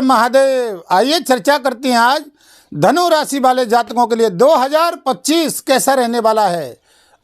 महादेव। आइए चर्चा करते हैं आज धनु राशि वाले जातकों के लिए 2025 कैसा रहने वाला है।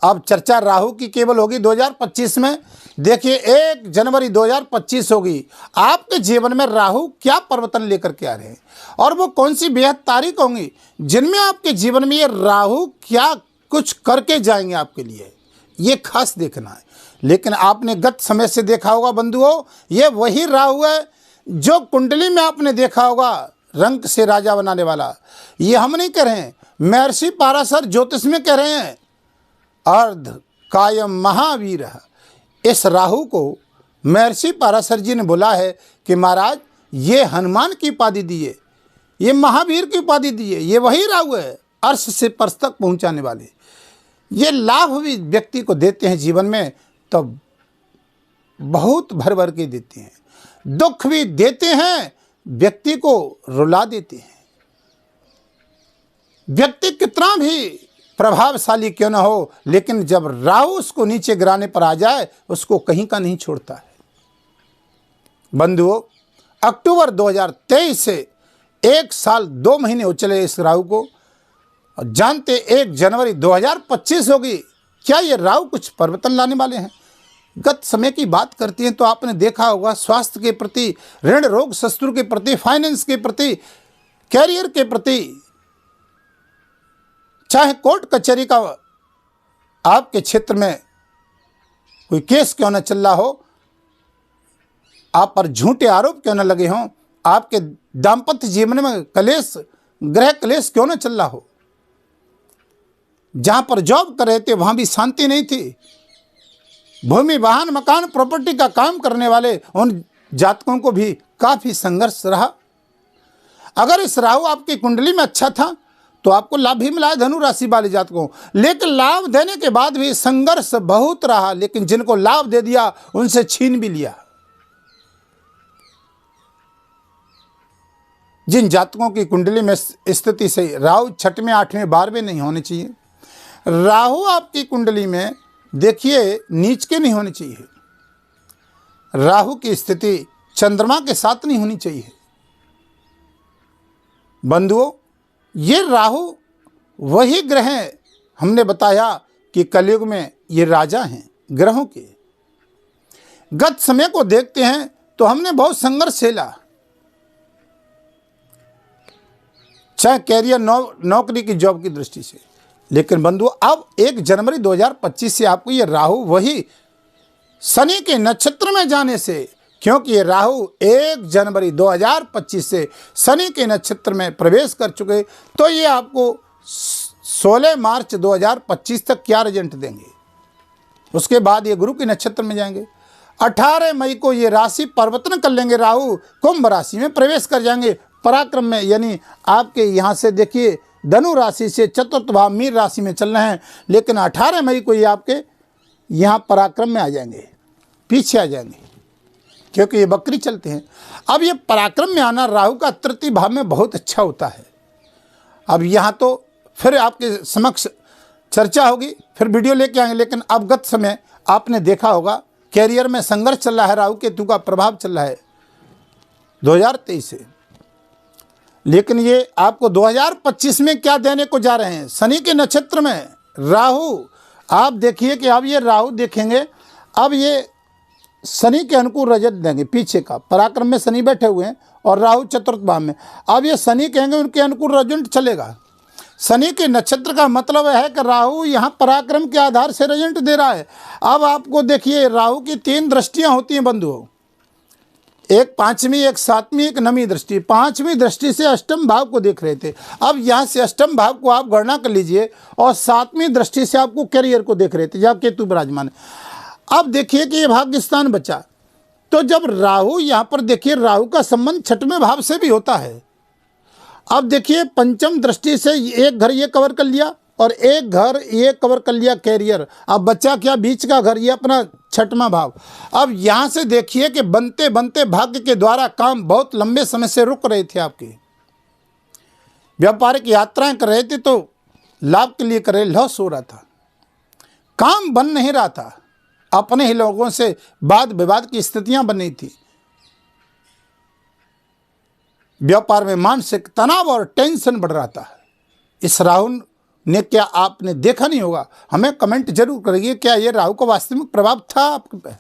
अब चर्चा राहु की केवल होगी 2025 में। देखिए 1 जनवरी 2025 होगी। आपके जीवन में राहु क्या परिवर्तन लेकर के आ रहे हैं और वो कौन सी बेहद तारीख होंगी जिनमें आपके जीवन में ये राहु क्या कुछ करके जाएंगे आपके लिए, ये खास देखना है। लेकिन आपने गत समय से देखा होगा बंधुओं, ये वही राहु है जो कुंडली में आपने देखा होगा रंग से राजा बनाने वाला। ये हम नहीं कह रहे हैं, महर्षि पाराशर ज्योतिष में कह रहे हैं। अर्ध कायम महावीर, इस राहु को महर्षि पाराशर जी ने बोला है कि महाराज ये हनुमान की उपाधि दिए, ये महावीर की उपाधि दिए, ये वही राहु है अर्श से पर्श तक पहुंचाने वाले। ये लाभ भी व्यक्ति को देते हैं जीवन में तो बहुत भर भर के देते हैं, दुख भी देते हैं, व्यक्ति को रुला देते हैं। व्यक्ति कितना भी प्रभावशाली क्यों न हो, लेकिन जब राहु उसको नीचे गिराने पर आ जाए उसको कहीं का नहीं छोड़ता है। बंधुओं, अक्टूबर 2023 से 1 साल 2 महीने हो चले इस राहु को और जानते 1 जनवरी 2025 होगी। क्या ये राहु कुछ परिवर्तन लाने वाले हैं? गत समय की बात करती हैं तो आपने देखा होगा स्वास्थ्य के प्रति, ऋण रोग शत्रु के प्रति, फाइनेंस के प्रति, कैरियर के प्रति, चाहे कोर्ट कचहरी का आपके क्षेत्र में कोई केस क्यों न चल रहा हो, आप पर झूठे आरोप क्यों न लगे हों, आपके दाम्पत्य जीवन में कलेश, गृह कलेश क्यों न चल रहा हो, जहां पर जॉब कर रहे थे वहां भी शांति नहीं थी, भूमि वाहन मकान प्रॉपर्टी का काम करने वाले उन जातकों को भी काफी संघर्ष रहा। अगर इस राहु आपकी कुंडली में अच्छा था तो आपको लाभ भी मिला है धनु राशि वाले जातकों, लेकिन लाभ देने के बाद भी संघर्ष बहुत रहा। लेकिन जिनको लाभ दे दिया उनसे छीन भी लिया। जिन जातकों की कुंडली में स्थिति से राहु 6वें 8वें 12वें नहीं होने चाहिए, राहु आपकी कुंडली में देखिए नीच के नहीं होनी चाहिए, राहु की स्थिति चंद्रमा के साथ नहीं होनी चाहिए। बंधुओं, ये राहु वही ग्रह हैं, हमने बताया कि कलयुग में ये राजा हैं ग्रहों के। गत समय को देखते हैं तो हमने बहुत संघर्ष झेला, चाहे कैरियर नौकरी की जॉब की दृष्टि से। लेकिन बंधुओं, अब 1 जनवरी 2025 से आपको ये राहु वही शनि के नक्षत्र में जाने से, क्योंकि ये राहु 1 जनवरी 2025 से शनि के नक्षत्र में प्रवेश कर चुके, तो ये आपको 16 मार्च 2025 तक क्या रिजल्ट देंगे। उसके बाद ये गुरु के नक्षत्र में जाएंगे। 18 मई को ये राशि परिवर्तन कर लेंगे, राहु कुंभ राशि में प्रवेश कर जाएंगे पराक्रम में, यानी आपके यहाँ से देखिए धनु राशि से चतुर्थ भाव मीन राशि में चल रहे हैं। लेकिन 18 मई को ये आपके यहाँ पराक्रम में आ जाएंगे, पीछे आ जाएंगे, क्योंकि ये बकरी चलते हैं। अब ये पराक्रम में आना राहु का तृतीय भाव में बहुत अच्छा होता है। अब यहाँ तो फिर आपके समक्ष चर्चा होगी, फिर वीडियो लेके आएंगे। लेकिन अब गत समय आपने देखा होगा कैरियर में संघर्ष चल रहा है, राहु केतु का प्रभाव चल रहा है 2023 से। लेकिन ये आपको 2025 में क्या देने को जा रहे हैं, शनि के नक्षत्र में राहु। आप देखिए कि अब ये राहु देखेंगे, अब ये शनि के अनुकूल रजत देंगे। पीछे का पराक्रम में शनि बैठे हुए हैं और राहु चतुर्थ भाव में। अब ये शनि कहेंगे उनके अनुकूल रजंट चलेगा। शनि के नक्षत्र का मतलब है कि राहु यहाँ पराक्रम के आधार से रजंट दे रहा है। अब आपको देखिए राहु की 3 दृष्टियाँ होती हैं बंधुओं, एक 5वीं, एक 7वीं, एक 9वीं दृष्टि। 5वीं दृष्टि से अष्टम भाव को देख रहे थे, अब यहाँ से अष्टम भाव को आप गणना कर लीजिए और 7वीं दृष्टि से आपको कैरियर को देख रहे थे जहाँ केतु विराजमान है। अब देखिए कि ये भाग्यस्थान बचा, तो जब राहु यहाँ पर देखिए राहु का संबंध 6वें भाव से भी होता है। अब देखिए पंचम दृष्टि से एक घर ये कवर कर लिया और एक घर ये कवर कर लिया कैरियर। अब बच्चा क्या बीच का घर, ये अपना 6वां भाव। अब यहाँ से देखिए कि बनते बनते भाग्य के द्वारा काम बहुत लंबे समय से रुक रहे थे, आपके व्यापारिक यात्राएं कर रहे थे तो लाभ के लिए कर रहे, लॉस हो रहा था, काम बन नहीं रहा था, अपने ही लोगों से वाद विवाद की स्थितियां बन रही थी। व्यापार में मानसिक तनाव और टेंशन बढ़ रहा था। इस राहु ने क्या आपने देखा नहीं होगा? हमें कमेंट जरूर करिए, क्या ये राहु का वास्तविक प्रभाव था आपके पे?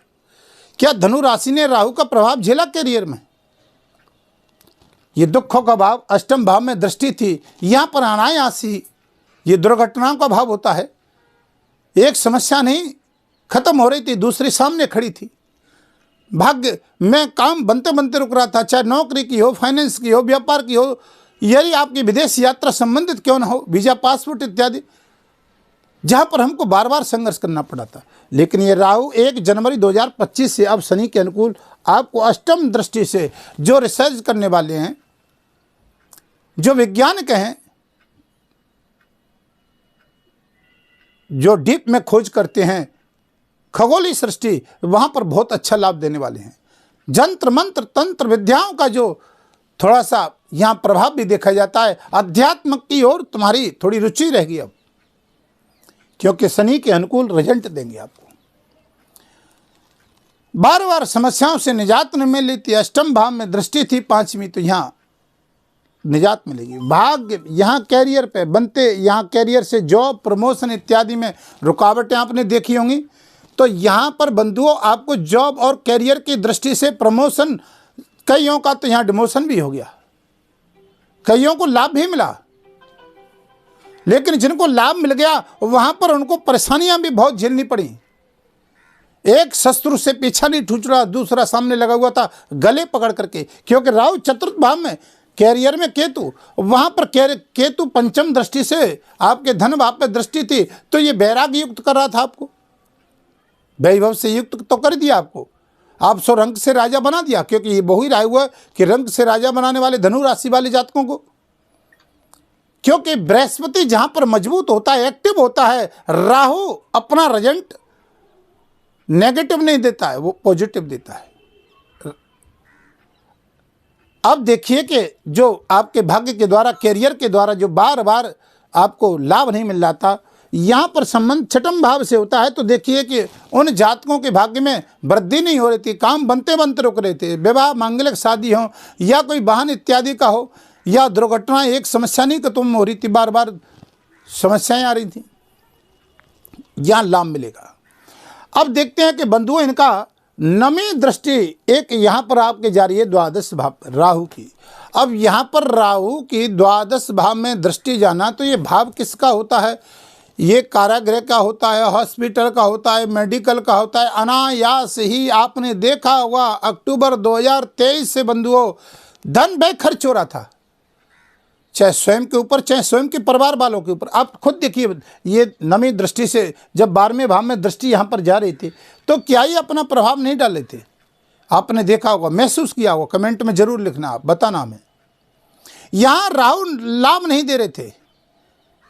क्या धनु राशि ने राहु का प्रभाव झेला करियर में? ये दुखों का भाव अष्टम भाव में दृष्टि थी, यहाँ पर अनायासी ये दुर्घटनाओं का भाव होता है। एक समस्या नहीं खत्म हो रही थी, दूसरी सामने खड़ी थी। भाग्य में काम बनते बनते रुक रहा था, चाहे नौकरी की हो, फाइनेंस की हो, व्यापार की हो, यदि आपकी विदेश यात्रा संबंधित क्यों ना हो, वीजा, पासपोर्ट इत्यादि, जहां पर हमको बार बार संघर्ष करना पड़ा था। लेकिन ये राहु 1 जनवरी 2025 से अब शनि के अनुकूल आपको अष्टम दृष्टि से, जो रिसर्च करने वाले हैं, जो वैज्ञानिक हैं, जो डीप में खोज करते हैं खगोलीय सृष्टि, वहां पर बहुत अच्छा लाभ देने वाले हैं। जंत्र मंत्र तंत्र विद्याओं का जो थोड़ा सा यहाँ प्रभाव भी देखा जाता है, अध्यात्म की ओर तुम्हारी थोड़ी रुचि रहेगी अब, क्योंकि शनि के अनुकूल रिजल्ट देंगे आपको। बार बार समस्याओं से निजात न मिली थी, अष्टम भाव में दृष्टि थी 5वीं, तो यहाँ निजात मिलेगी। भाग्य यहाँ कैरियर पे बनते, यहाँ कैरियर से जॉब, प्रमोशन इत्यादि में रुकावटें आपने देखी होंगी, तो यहाँ पर बंधुओं आपको जॉब और कैरियर की दृष्टि से प्रमोशन, कईयों का तो यहाँ डिमोशन भी हो गया, कईयों को लाभ भी मिला। लेकिन जिनको लाभ मिल गया वहां पर उनको परेशानियां भी बहुत झेलनी पड़ी। एक शत्रु से पीछा नहीं छूट रहा, दूसरा सामने लगा हुआ था गले पकड़ करके, क्योंकि राहु चतुर्थ भाव में, कैरियर में केतु, वहां पर केतु पंचम दृष्टि से आपके धन भाव पे दृष्टि थी, तो ये वैराग्य युक्त कर रहा था आपको, वैभव से युक्त तो कर दिया आपको, आप सो रंग से राजा बना दिया। क्योंकि ये वही राय हुआ कि रंग से राजा बनाने वाले धनु राशि वाले जातकों को, क्योंकि बृहस्पति जहां पर मजबूत होता है, एक्टिव होता है, राहु अपना रिजल्ट नेगेटिव नहीं देता है, वो पॉजिटिव देता है। अब देखिए कि जो आपके भाग्य के द्वारा, कैरियर के द्वारा जो बार बार आपको लाभ नहीं मिल रहा था, यहाँ पर संबंध छठम भाव से होता है, तो देखिए कि उन जातकों के भाग्य में वृद्धि नहीं हो रही थी, काम बनते बनते रुक रहे थे। विवाह, मांगलिक शादी हो या कोई वाहन इत्यादि का हो, या दुर्घटना, एक समस्या नहीं खत्म हो रही थी, बार बार समस्याएं आ रही थी, यहाँ लाभ मिलेगा। अब देखते हैं कि बंधुओं इनका नवी दृष्टि एक यहाँ पर आपके जा रही है द्वादश भाव पर राहु की। अब यहाँ पर राहु की द्वादश भाव में दृष्टि जाना, तो ये भाव किसका होता है? ये कारागृह का होता है, हॉस्पिटल का होता है, मेडिकल का होता है। अनायास ही आपने देखा होगा अक्टूबर 2023 से बंधुओं धन व्यय खर्च हो रहा था, चाहे स्वयं के ऊपर, चाहे स्वयं के परिवार वालों के ऊपर। आप खुद देखिए, ये नवी दृष्टि से जब 12वें भाव में दृष्टि यहाँ पर जा रही थी, तो क्या ही अपना प्रभाव नहीं डाले थे? आपने देखा होगा, महसूस किया होगा, कमेंट में जरूर लिखना, आप बताना हमें। यहाँ राहु लाभ नहीं दे रहे थे,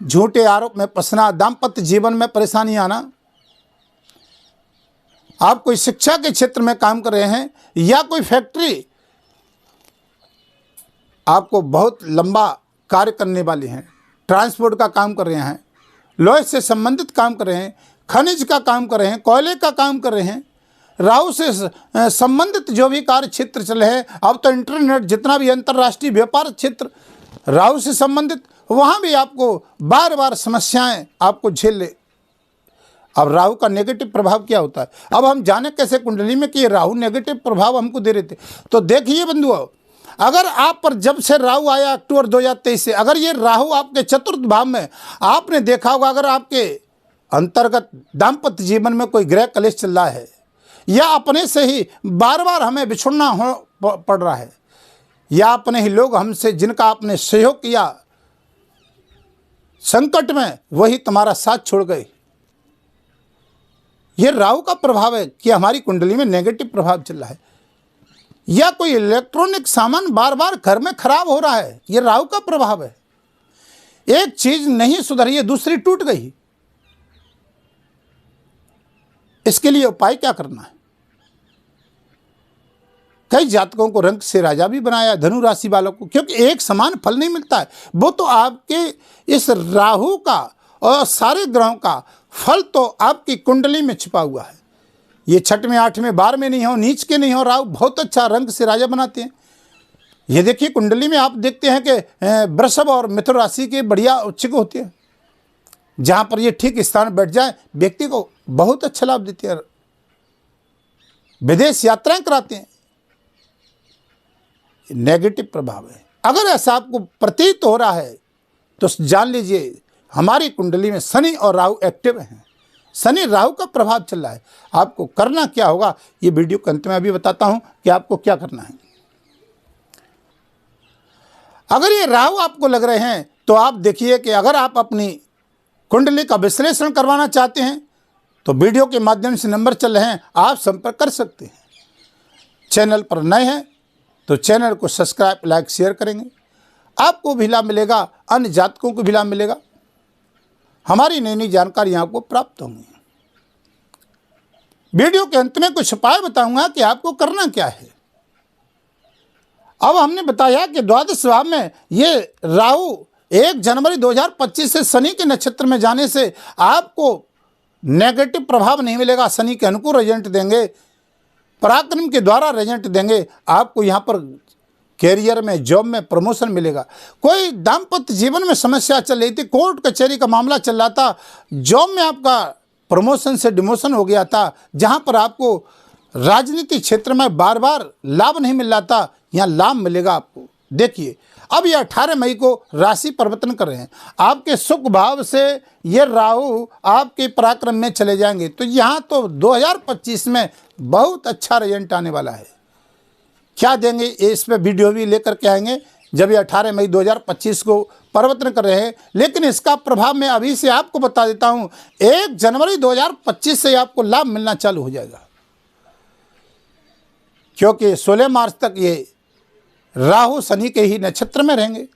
झूठे आरोप में फंसना, दाम्पत्य जीवन में परेशानी आना। आप कोई शिक्षा के क्षेत्र में काम कर रहे हैं, या कोई फैक्ट्री आपको बहुत लंबा कार्य करने वाले हैं, ट्रांसपोर्ट का काम कर रहे हैं, लोहे से संबंधित काम कर रहे हैं, खनिज का काम कर रहे हैं, कोयले का काम कर रहे हैं, राहु से संबंधित जो भी कार्य क्षेत्र चले हैं, अब तो इंटरनेट, जितना भी अंतर्राष्ट्रीय व्यापार क्षेत्र राहु से संबंधित, वहाँ भी आपको बार बार समस्याएं आपको झेल ले। अब राहु का नेगेटिव प्रभाव क्या होता है? अब हम जाने कैसे कुंडली में कि ये राहु नेगेटिव प्रभाव हमको दे रहे थे। तो देखिए बंधुओं, अगर आप पर जब से राहु आया अक्टूबर 2023 से, अगर ये राहु आपके चतुर्थ भाव में, आपने देखा होगा, अगर आपके अंतर्गत दाम्पत्य जीवन में कोई ग्रह कलेश चल रहा है, या अपने से ही बार बार हमें बिछुड़ना पड़ रहा है, या अपने ही लोग हमसे जिनका आपने सहयोग किया संकट में, वही तुम्हारा साथ छोड़ गए, ये राहु का प्रभाव है कि हमारी कुंडली में नेगेटिव प्रभाव चल रहा है। या कोई इलेक्ट्रॉनिक सामान बार बार घर में खराब हो रहा है, ये राहु का प्रभाव है। एक चीज नहीं सुधरी है, दूसरी टूट गई। इसके लिए उपाय क्या करना है? कई जातकों को रंग से राजा भी बनाया, धनु राशि वालों को, क्योंकि एक समान फल नहीं मिलता है। वो तो आपके इस राहु का और सारे ग्रहों का फल तो आपकी कुंडली में छिपा हुआ है। ये 6वें, 8वें, 12वें नहीं हो, नीच के नहीं हो, राहु बहुत अच्छा रंग से राजा बनाते हैं। ये देखिए कुंडली में आप देखते हैं कि वृषभ और मिथुन राशि के बढ़िया उच्च होते हैं। जहां पर ये ठीक स्थान बैठ जाए व्यक्ति को बहुत अच्छा लाभ देते हैं, विदेश यात्राएं कराते हैं। नेगेटिव प्रभाव है। अगर ऐसा आपको प्रतीत हो रहा है तो जान लीजिए हमारी कुंडली में शनि और राहु एक्टिव हैं। शनि राहु का प्रभाव चल रहा है। आपको करना क्या होगा ये वीडियो के अंत में अभी बताता हूं कि आपको क्या करना है। अगर ये राहु आपको लग रहे हैं तो आप देखिए कि अगर आप अपनी कुंडली का विश्लेषण करवाना चाहते हैं तो वीडियो के माध्यम से नंबर चल रहे हैं, आप संपर्क कर सकते हैं। चैनल पर नए हैं तो चैनल को सब्सक्राइब लाइक शेयर करेंगे, आपको भी लाभ मिलेगा, अन्य जातकों को भी लाभ मिलेगा। हमारी नई नई जानकारी आपको प्राप्त होंगी। वीडियो के अंत में कुछ उपाय बताऊंगा कि आपको करना क्या है। अब हमने बताया कि द्वादश भाव में ये राहु 1 जनवरी 2025 से शनि के नक्षत्र में जाने से आपको नेगेटिव प्रभाव नहीं मिलेगा। शनि के अनुकूल रिजल्ट देंगे, पराक्रम के द्वारा रिजल्ट देंगे। आपको यहाँ पर कैरियर में, जॉब में प्रमोशन मिलेगा। कोई दाम्पत्य जीवन में समस्या चल रही थी, कोर्ट कचहरी का मामला चल रहा था, जॉब में आपका प्रमोशन से डिमोशन हो गया था, जहाँ पर आपको राजनीतिक क्षेत्र में बार बार लाभ नहीं मिल रहा था, यहाँ लाभ मिलेगा आपको। देखिए अब ये 18 मई को राशि परिवर्तन कर रहे हैं। आपके सुख भाव से ये राहु आपके पराक्रम में चले जाएंगे। तो यहाँ तो 2025 में बहुत अच्छा रिजल्ट आने वाला है। क्या देंगे इस पे वीडियो भी लेकर के आएंगे जब ये 18 मई 2025 को परिवर्तन कर रहे हैं। लेकिन इसका प्रभाव मैं अभी से आपको बता देता हूँ, 1 जनवरी 2025 से आपको लाभ मिलना चालू हो जाएगा, क्योंकि 16 मार्च तक ये राहु शनि के ही नक्षत्र में रहेंगे।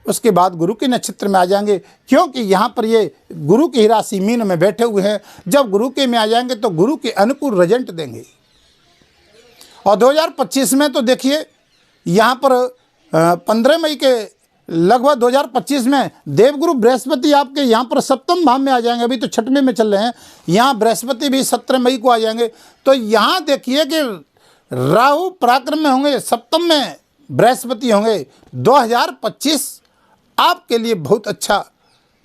उसके बाद गुरु के नक्षत्र में आ जाएंगे, क्योंकि यहाँ पर ये गुरु की राशि मीन में बैठे हुए हैं। जब गुरु के में आ जाएंगे तो गुरु के अनुकूल रिजल्ट देंगे। और 2025 में तो देखिए यहाँ पर 15 मई के लगभग 2025 में देवगुरु बृहस्पति आपके यहाँ पर सप्तम भाव में आ जाएंगे। अभी तो छठवें में चल रहे हैं, यहाँ बृहस्पति भी 17 मई को आ जाएंगे। तो यहाँ देखिए कि राहु पराक्रम में होंगे, सप्तम में बृहस्पति होंगे। 2025 आपके लिए बहुत अच्छा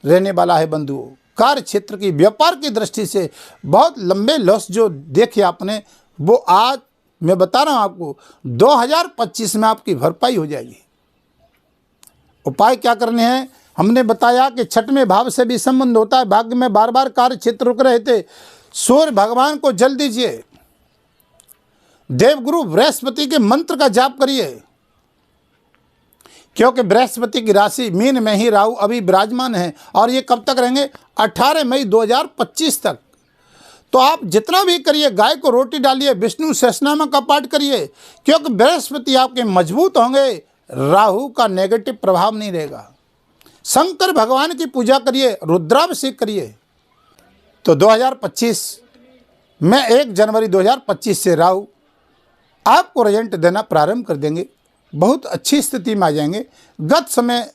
रहने वाला है बंधुओं। कार्य क्षेत्र की, व्यापार की दृष्टि से बहुत लंबे लॉस जो देखे आपने, वो आज मैं बता रहा हूँ आपको 2025 में आपकी भरपाई हो जाएगी। उपाय क्या करने हैं हमने बताया कि छठवें भाव से भी संबंध होता है। भाग्य में बार बार कार्य क्षेत्र रुक रहे थे, सूर्य भगवान को जल दीजिए, देवगुरु बृहस्पति के मंत्र का जाप करिए, क्योंकि बृहस्पति की राशि मीन में ही राहु अभी विराजमान है। और ये कब तक रहेंगे? 18 मई 2025 तक। तो आप जितना भी करिए, गाय को रोटी डालिए, विष्णु सहस्रनाम का पाठ करिए, क्योंकि बृहस्पति आपके मजबूत होंगे, राहु का नेगेटिव प्रभाव नहीं रहेगा। शंकर भगवान की पूजा करिए, रुद्राभिषेक करिए। तो 2025 में 1 जनवरी 2025 से राहु आपको रिजल्ट देना प्रारंभ कर देंगे, बहुत अच्छी स्थिति में आ जाएंगे। गत समय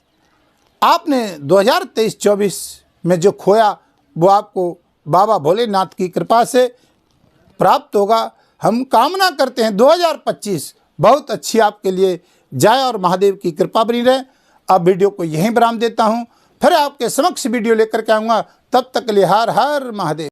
आपने 2023-24 में जो खोया वो आपको बाबा भोलेनाथ की कृपा से प्राप्त होगा। हम कामना करते हैं 2025 बहुत अच्छी आपके लिए जाए और महादेव की कृपा बनी रहे। अब वीडियो को यहीं विराम देता हूं, फिर आपके समक्ष वीडियो लेकर के आऊँगा। तब तक के लिए हर हर महादेव।